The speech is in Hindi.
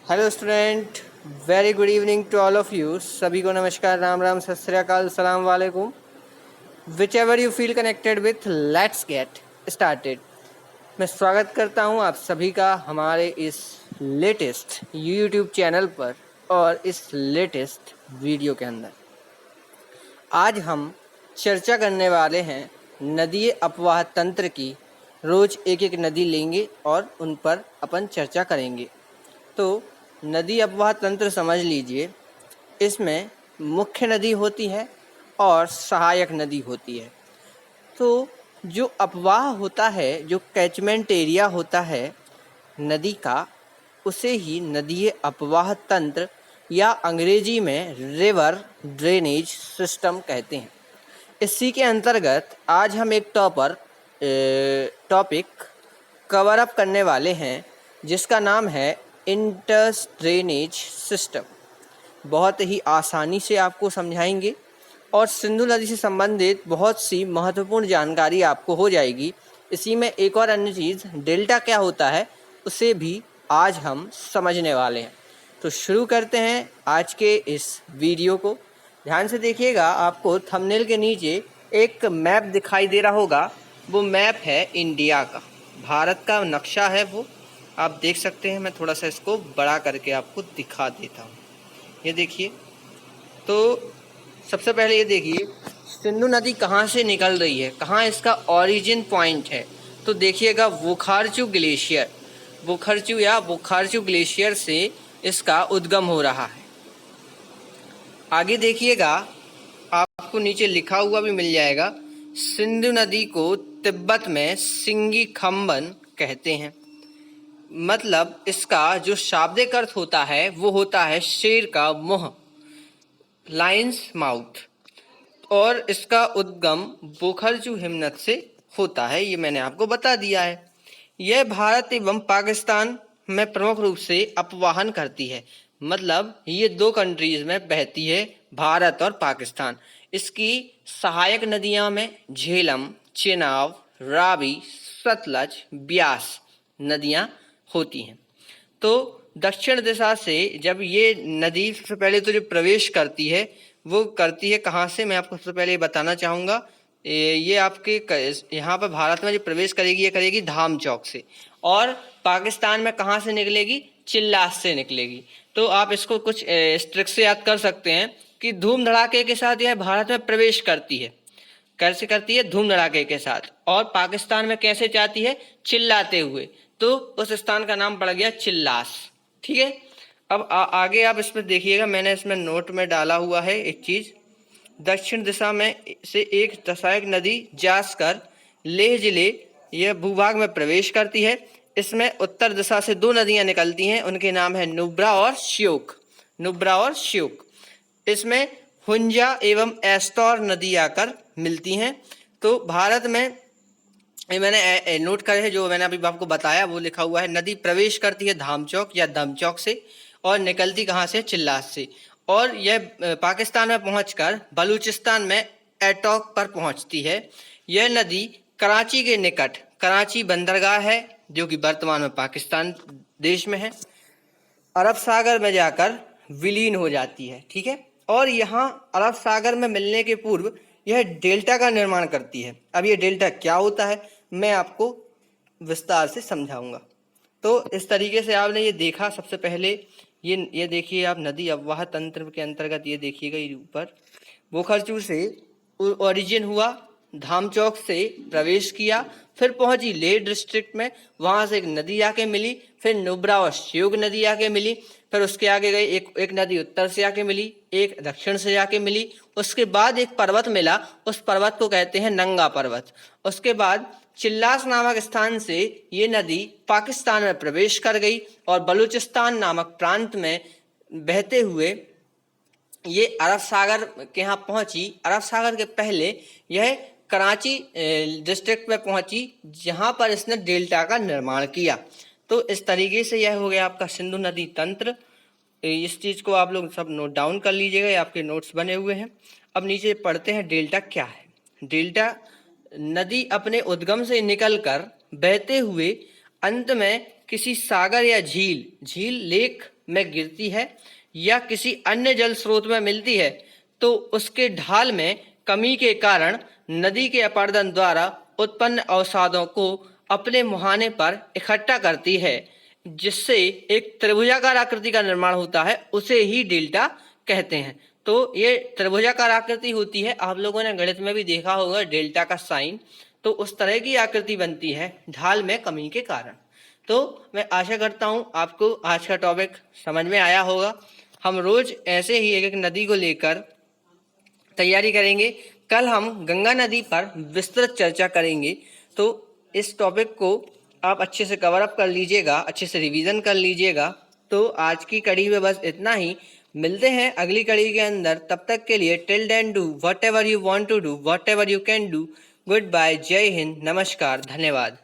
Hello student, very good evening to all of you. सभी को नमस्कार, राम राम, सत श्री अकाल, सलाम वालेकुम। Which ever you feel connected with, let's get started. मैं स्वागत करता हूं आप सभी का हमारे इस लेटेस्ट यूट्यूब चैनल पर और इस लेटेस्ट वीडियो के अंदर। आज हम चर्चा करने वाले हैं नदीय अपवाह तंत्र की। रोज़ एक एक नदी लेंगे और उन पर अपन चर्चा करेंगे। तो नदी अपवाह तंत्र समझ लीजिए, इसमें मुख्य नदी होती है और सहायक नदी होती है। तो जो अपवाह होता है, जो कैचमेंट एरिया होता है नदी का, उसे ही नदीय अपवाह तंत्र या अंग्रेजी में रिवर ड्रेनेज सिस्टम कहते हैं। इसी के अंतर्गत आज हम एक टॉपिक कवर अप करने वाले हैं जिसका नाम है इंटर्स ड्रेनेज सिस्टम। बहुत ही आसानी से आपको समझाएंगे और सिंधु नदी से संबंधित बहुत सी महत्वपूर्ण जानकारी आपको हो जाएगी। इसी में एक और अन्य चीज़, डेल्टा क्या होता है, उसे भी आज हम समझने वाले हैं। तो शुरू करते हैं आज के इस वीडियो को। ध्यान से देखिएगा, आपको थंबनेल के नीचे एक मैप दिखाई दे रहा होगा। वो मैप है इंडिया का, भारत का नक्शा है वो, आप देख सकते हैं। मैं थोड़ा सा इसको बड़ा करके आपको दिखा देता हूँ। ये देखिए, तो सबसे पहले ये देखिए सिंधु नदी कहाँ से निकल रही है, कहाँ इसका ओरिजिन पॉइंट है। तो देखिएगा बोखारचू ग्लेशियर, बोखारचू ग्लेशियर से इसका उद्गम हो रहा है। आगे देखिएगा, आपको नीचे लिखा हुआ भी मिल जाएगा, सिंधु नदी को तिब्बत में सिंगी खम्बन कहते हैं। मतलब इसका जो शाब्दिक अर्थ होता है वो होता है शेर का मुंह, लायंस माउथ। और इसका उद्गम बोखरचू हिमनद से होता है, ये मैंने आपको बता दिया है। यह भारत एवं पाकिस्तान में प्रमुख रूप से अपवाहन करती है। मतलब ये दो कंट्रीज में बहती है, भारत और पाकिस्तान। इसकी सहायक नदियां में झेलम, चेनाब, रावी, सतलज, ब्यास नदियां होती हैं। तो दक्षिण दिशा से जब ये नदी सबसे पहले तो जो प्रवेश करती है वो करती है कहाँ से, मैं आपको सबसे पहले बताना चाहूँगा। ये आपके यहाँ पर भारत में जो प्रवेश करेगी ये करेगी धाम चौक से, और पाकिस्तान में कहाँ से निकलेगी, चिल्लास से निकलेगी। तो आप इसको कुछ इस ट्रिक से याद कर सकते हैं कि धूम धड़ाके के साथ यह भारत में प्रवेश करती है। कैसे करती है, धूम धड़ाके के साथ। और पाकिस्तान में कैसे जाती है, चिल्लाते हुए। तो उस स्थान का नाम पड़ गया चिल्लास। ठीक है, अब आगे आप इसमें देखिएगा, मैंने इसमें नोट में डाला हुआ है एक चीज। दक्षिण दिशा में से एक सहायक नदी जासकर लेह जिले यह भूभाग में प्रवेश करती है। इसमें उत्तर दिशा से दो नदियां निकलती हैं, उनके नाम है नुब्रा और श्योक। इसमें हुंजा एवं एस्टोर नदी आकर मिलती हैं। तो भारत में मैंने नोट करे है, जो मैंने अभी आपको बताया वो लिखा हुआ है। नदी प्रवेश करती है धामचौक या धमचौक से और निकलती कहाँ से, चिल्लास से। और यह पाकिस्तान में पहुंचकर बलूचिस्तान में एटॉक पर पहुंचती है। यह नदी कराची के निकट, कराची बंदरगाह है जो कि वर्तमान में पाकिस्तान देश में है, अरब सागर में जाकर विलीन हो जाती है। ठीक है, और यहाँ अरब सागर में मिलने के पूर्व यह डेल्टा का निर्माण करती है। अब ये डेल्टा क्या होता है मैं आपको विस्तार से समझाऊंगा। तो इस तरीके से आपने ये देखा, सबसे पहले ये देखिए आप, नदी अपवाह तंत्र के अंतर्गत ये देखिएगा, ये ऊपर बोखरचू से ओरिजिन हुआ, धामचौक से प्रवेश किया, फिर पहुंची लेह डिस्ट्रिक्ट में, वहां से एक नदी आके मिली, फिर नुब्रा और श्योक नदी आके मिली, फिर उसके आगे गई एक नदी उत्तर से आके मिली, एक दक्षिण से आके मिली। उसके बाद एक पर्वत मिला, उस पर्वत को कहते हैं नंगा पर्वत। उसके बाद चिल्लास नामक स्थान से ये नदी पाकिस्तान में प्रवेश कर गई और बलूचिस्तान नामक प्रांत में बहते हुए ये अरब सागर के यहाँ पहुंची। अरब सागर के पहले यह कराची डिस्ट्रिक्ट में पहुंची, जहां पर इसने डेल्टा का निर्माण किया। तो इस तरीके से यह हो गया आपका सिंधु नदी तंत्र। इस चीज को आप लोग सब नोट डाउन कर लीजिएगा, ये आपके नोट्स बने हुए हैं। अब नीचे पढ़ते हैं डेल्टा क्या है। डेल्टा नदी अपने उद्गम से निकलकर बहते हुए अंत में किसी सागर या झील, लेक में गिरती है या किसी अन्य जल स्रोत में मिलती है तो उसके ढाल में कमी के कारण नदी के अपरदन द्वारा उत्पन्न अवसादों को अपने मुहाने पर इकट्ठा करती है, जिससे एक त्रिभुजाकार आकृति का निर्माण होता है, उसे ही डेल्टा कहते हैं। तो ये त्रिभुजाकार आकृति होती है, आप लोगों ने गणित में भी देखा होगा डेल्टा का साइन, तो उस तरह की आकृति बनती है ढाल में कमी के कारण। तो मैं आशा करता हूँ आपको आज का टॉपिक समझ में आया होगा। हम रोज ऐसे ही एक एक नदी को लेकर तैयारी करेंगे। कल हम गंगा नदी पर विस्तृत चर्चा करेंगे। तो इस टॉपिक को आप अच्छे से कवर अप कर लीजिएगा, अच्छे से रिवीजन कर लीजिएगा। तो आज की कड़ी में बस इतना ही। मिलते हैं अगली कड़ी के अंदर। तब तक के लिए till then do whatever you want to do, whatever you can do. Goodbye, जय हिंद, नमस्कार, धन्यवाद।